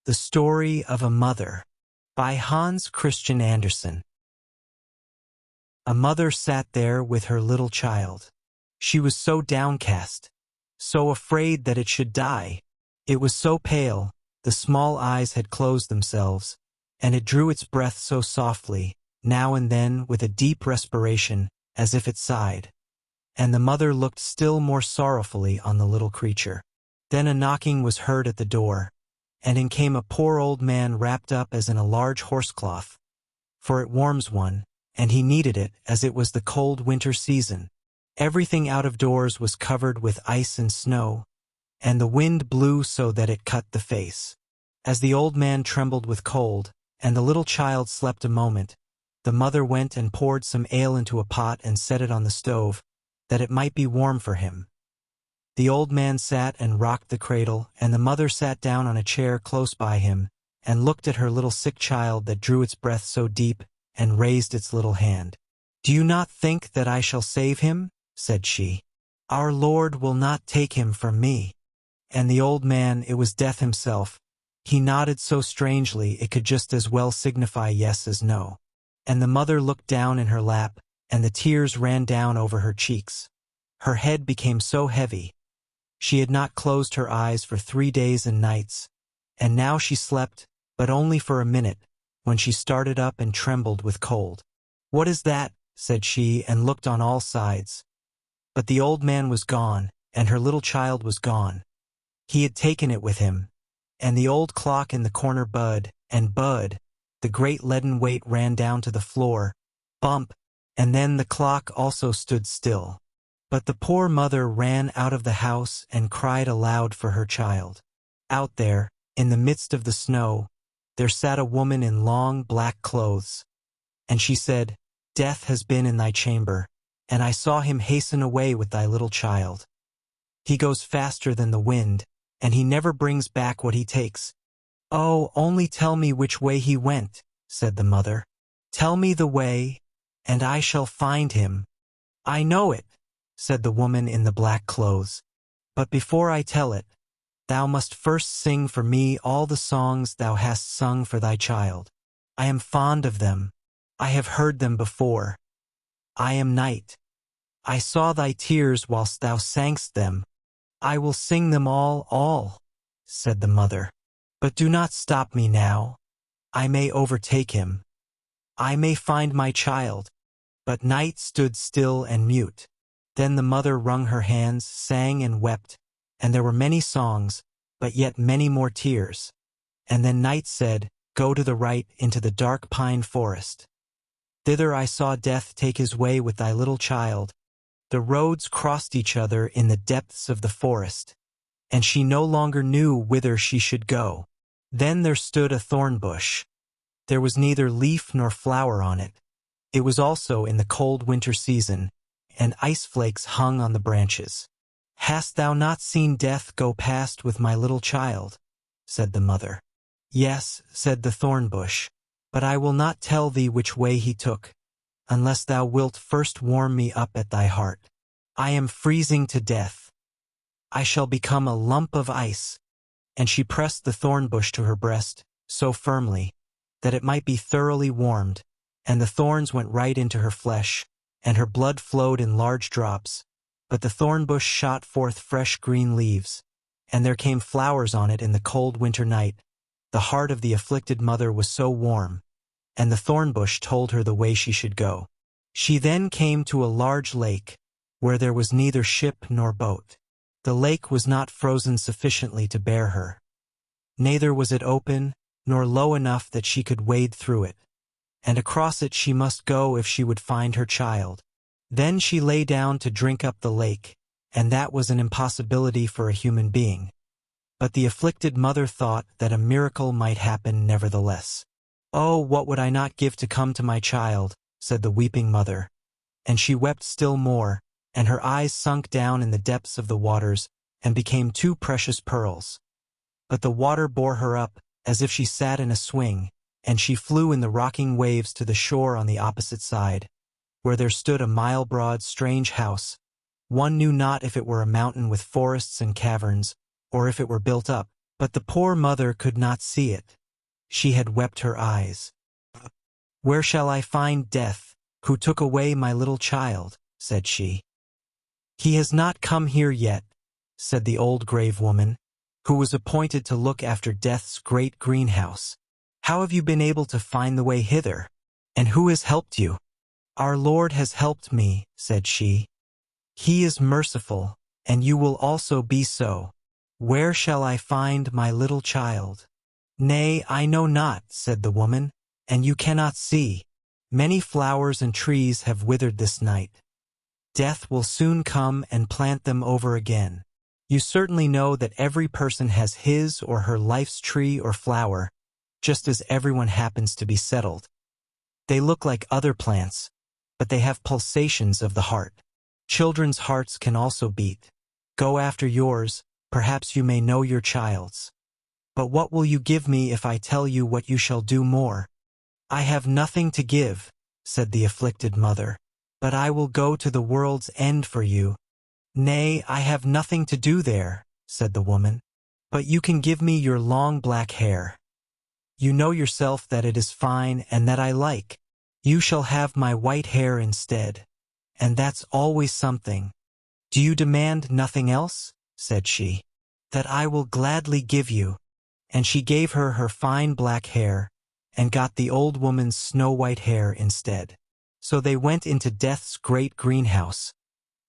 The Story of a Mother by Hans Christian Andersen. A mother sat there with her little child. She was so downcast, so afraid that it should die. It was so pale, the small eyes had closed themselves, and it drew its breath so softly, now and then with a deep respiration, as if it sighed. And the mother looked still more sorrowfully on the little creature. Then a knocking was heard at the door, and in came a poor old man wrapped up as in a large horsecloth, for it warms one, and he needed it as it was the cold winter season. Everything out of doors was covered with ice and snow, and the wind blew so that it cut the face. As the old man trembled with cold, and the little child slept a moment, the mother went and poured some ale into a pot and set it on the stove, that it might be warm for him. The old man sat and rocked the cradle, and the mother sat down on a chair close by him, and looked at her little sick child that drew its breath so deep, and raised its little hand. "Do you not think that I shall save him?" said she. "Our Lord will not take him from me." And the old man, it was Death himself, he nodded so strangely it could just as well signify yes as no. And the mother looked down in her lap, and the tears ran down over her cheeks. Her head became so heavy. She had not closed her eyes for 3 days and nights, and now she slept, but only for a minute, when she started up and trembled with cold. "What is that?" said she, and looked on all sides. But the old man was gone, and her little child was gone. He had taken it with him, and the old clock in the corner budded, and budded. The great leaden weight ran down to the floor, bump, and then the clock also stood still. But the poor mother ran out of the house and cried aloud for her child. Out there, in the midst of the snow, there sat a woman in long black clothes. And she said, "Death has been in thy chamber, and I saw him hasten away with thy little child. He goes faster than the wind, and he never brings back what he takes." "Oh, only tell me which way he went," said the mother. "Tell me the way, and I shall find him." "I know it," said the woman in the black clothes. "But before I tell it, thou must first sing for me all the songs thou hast sung for thy child. I am fond of them. I have heard them before. I am night. I saw thy tears whilst thou sangst them. I will sing them all, said the mother. "But do not stop me now. I may overtake him. I may find my child." But night stood still and mute. Then the mother wrung her hands, sang and wept, and there were many songs, but yet many more tears. And then night said, "Go to the right into the dark pine forest. Thither I saw Death take his way with thy little child." The roads crossed each other in the depths of the forest, and she no longer knew whither she should go. Then there stood a thorn bush. There was neither leaf nor flower on it. It was also in the cold winter season, and ice flakes hung on the branches. "Hast thou not seen Death go past with my little child?" said the mother. "Yes," said the thorn bush, "but I will not tell thee which way he took, unless thou wilt first warm me up at thy heart. I am freezing to death. I shall become a lump of ice." And she pressed the thorn bush to her breast, so firmly, that it might be thoroughly warmed, and the thorns went right into her flesh, and her blood flowed in large drops. But the thorn bush shot forth fresh green leaves, and there came flowers on it in the cold winter night. The heart of the afflicted mother was so warm, and the thorn bush told her the way she should go. She then came to a large lake, where there was neither ship nor boat. The lake was not frozen sufficiently to bear her. Neither was it open, nor low enough that she could wade through it. And across it she must go if she would find her child. Then she lay down to drink up the lake, and that was an impossibility for a human being. But the afflicted mother thought that a miracle might happen nevertheless. "Oh, what would I not give to come to my child," said the weeping mother. And she wept still more, and her eyes sunk down in the depths of the waters, and became 2 precious pearls. But the water bore her up, as if she sat in a swing, and she flew in the rocking waves to the shore on the opposite side, where there stood a mile-broad, strange house. One knew not if it were a mountain with forests and caverns, or if it were built up, But the poor mother could not see it. She had wept her eyes. "Where shall I find Death, who took away my little child?" said she. "He has not come here yet," said the old grave woman, who was appointed to look after Death's great greenhouse. "How have you been able to find the way hither? And who has helped you?" "Our Lord has helped me," said she. "He is merciful, and you will also be so. Where shall I find my little child?" "Nay, I know not," said the woman, "and you cannot see. Many flowers and trees have withered this night. Death will soon come and plant them over again. You certainly know that every person has his or her life's tree or flower, just as everyone happens to be settled. They look like other plants, but they have pulsations of the heart. Children's hearts can also beat. Go after yours, perhaps you may know your child's. But what will you give me if I tell you what you shall do more?" "I have nothing to give," said the afflicted mother, "but I will go to the world's end for you." "Nay, I have nothing to do there," said the woman, "but you can give me your long black hair. You know yourself that it is fine and that I like. You shall have my white hair instead, and that's always something. Do you demand nothing else?" said she. "That I will gladly give you." And she gave her her fine black hair, and got the old woman's snow-white hair instead. So they went into Death's great greenhouse,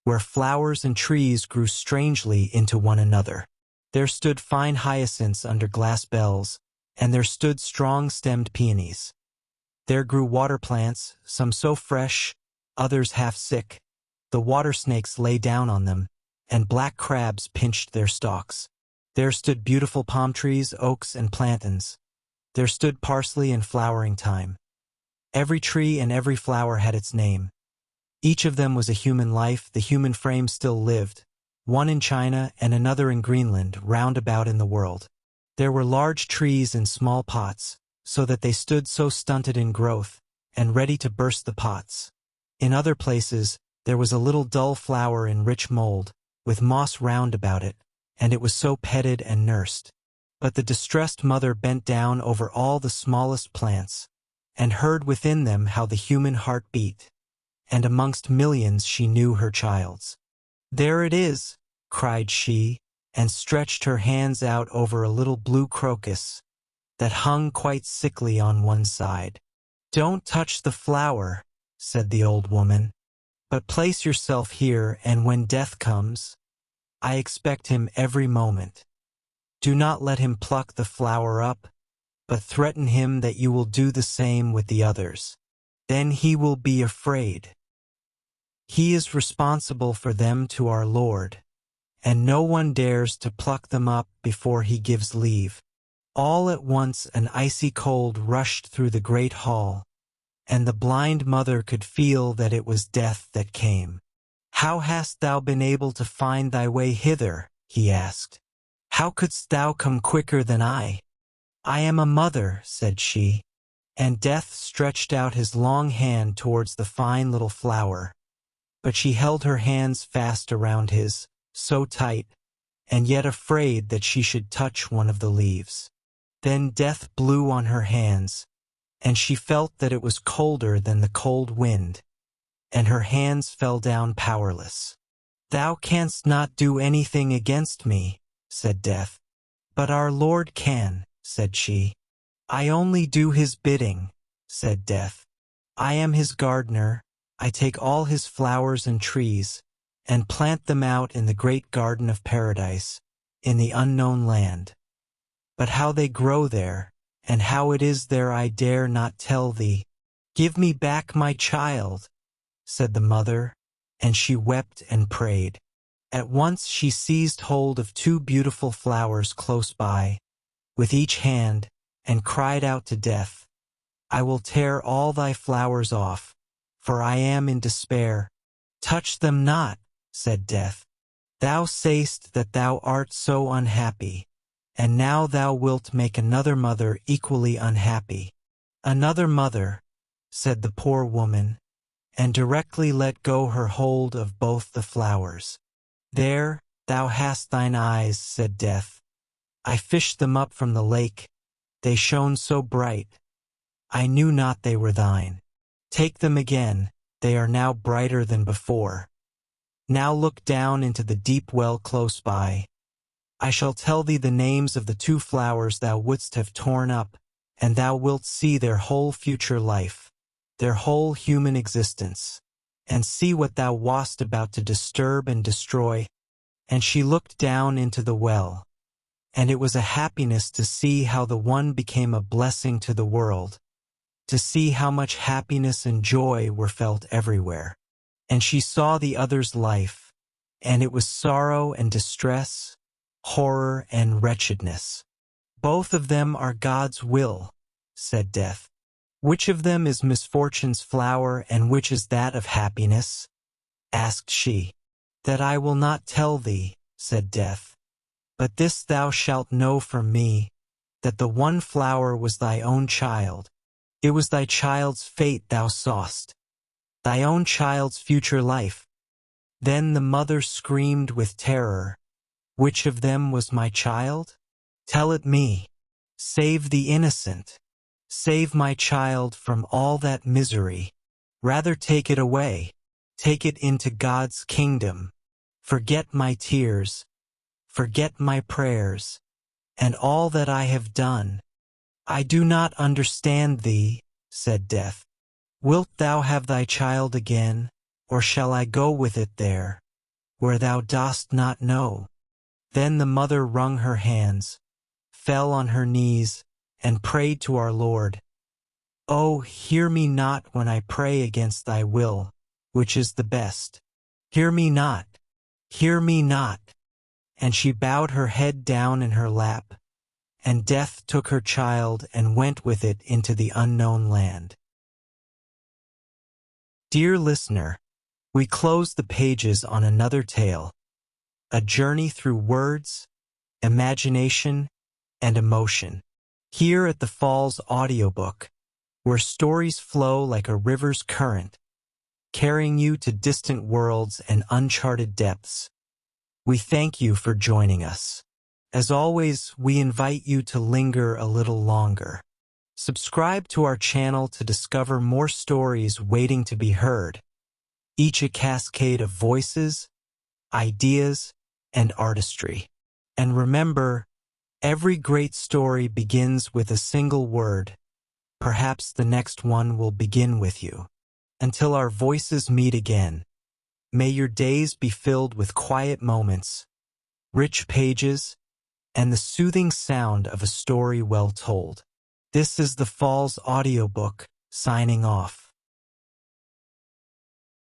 where flowers and trees grew strangely into one another. There stood fine hyacinths under glass bells, and there stood strong-stemmed peonies. There grew water plants, some so fresh, others half sick. The water snakes lay down on them, and black crabs pinched their stalks. There stood beautiful palm trees, oaks, and plantains. There stood parsley and flowering thyme. Every tree and every flower had its name. Each of them was a human life. The human frame still lived, one in China and another in Greenland, round about in the world. There were large trees in small pots, so that they stood so stunted in growth, and ready to burst the pots. In other places, there was a little dull flower in rich mold, with moss round about it, and it was so petted and nursed. But the distressed mother bent down over all the smallest plants, and heard within them how the human heart beat, and amongst millions she knew her child's. "There it is," cried she, and stretched her hands out over a little blue crocus that hung quite sickly on one side. "Don't touch the flower," said the old woman, "but place yourself here, and when Death comes, I expect him every moment. Do not let him pluck the flower up, but threaten him that you will do the same with the others. Then he will be afraid. He is responsible for them to our Lord, and no one dares to pluck them up before he gives leave." All at once an icy cold rushed through the great hall, and the blind mother could feel that it was Death that came. "How hast thou been able to find thy way hither?" he asked. "How couldst thou come quicker than I?" "I am a mother," said she, and Death stretched out his long hand towards the fine little flower, but she held her hands fast around his, so tight, and yet afraid that she should touch one of the leaves. Then Death blew on her hands, and she felt that it was colder than the cold wind, and her hands fell down powerless. "Thou canst not do anything against me," said Death. "But our Lord can," said she. "I only do his bidding," said Death. "I am his gardener. I take all his flowers and trees, and plant them out in the great garden of paradise, in the unknown land. But how they grow there, and how it is there, I dare not tell thee." "Give me back my child," said the mother, and she wept and prayed. At once she seized hold of two beautiful flowers close by, with each hand, and cried out to Death, "I will tear all thy flowers off, for I am in despair." "Touch them not," said Death. "Thou say'st that thou art so unhappy, and now thou wilt make another mother equally unhappy." "Another mother," said the poor woman, and directly let go her hold of both the flowers. "There, thou hast thine eyes," said Death. I fished them up from the lake. They shone so bright. I knew not they were thine. Take them again, they are now brighter than before. Now look down into the deep well close by. I shall tell thee the names of the two flowers thou wouldst have torn up, and thou wilt see their whole future life, their whole human existence, and see what thou wast about to disturb and destroy. And she looked down into the well, and it was a happiness to see how the one became a blessing to the world, to see how much happiness and joy were felt everywhere. And she saw the other's life, and it was sorrow and distress, horror and wretchedness. Both of them are God's will, said Death. Which of them is misfortune's flower, and which is that of happiness? Asked she. That I will not tell thee, said Death. But this thou shalt know from me, that the one flower was thy own child. It was thy child's fate thou saw'st, thy own child's future life. Then the mother screamed with terror. Which of them was my child? Tell it me. Save the innocent. Save my child from all that misery. Rather take it away. Take it into God's kingdom. Forget my tears. Forget my prayers, and all that I have done. I do not understand thee, said Death. Wilt thou have thy child again, or shall I go with it there, where thou dost not know? Then the mother wrung her hands, fell on her knees, and prayed to our Lord. Oh, hear me not when I pray against thy will, which is the best. Hear me not, hear me not. And she bowed her head down in her lap, and Death took her child and went with it into the unknown land. Dear listener, we close the pages on another tale, a journey through words, imagination, and emotion. Here at the Falls Audiobook, where stories flow like a river's current, carrying you to distant worlds and uncharted depths. We thank you for joining us. As always, we invite you to linger a little longer. Subscribe to our channel to discover more stories waiting to be heard, each a cascade of voices, ideas, and artistry. And remember, every great story begins with a single word. Perhaps the next one will begin with you. Until our voices meet again, may your days be filled with quiet moments, rich pages, and the soothing sound of a story well told. This is the Falls Audiobook, signing off.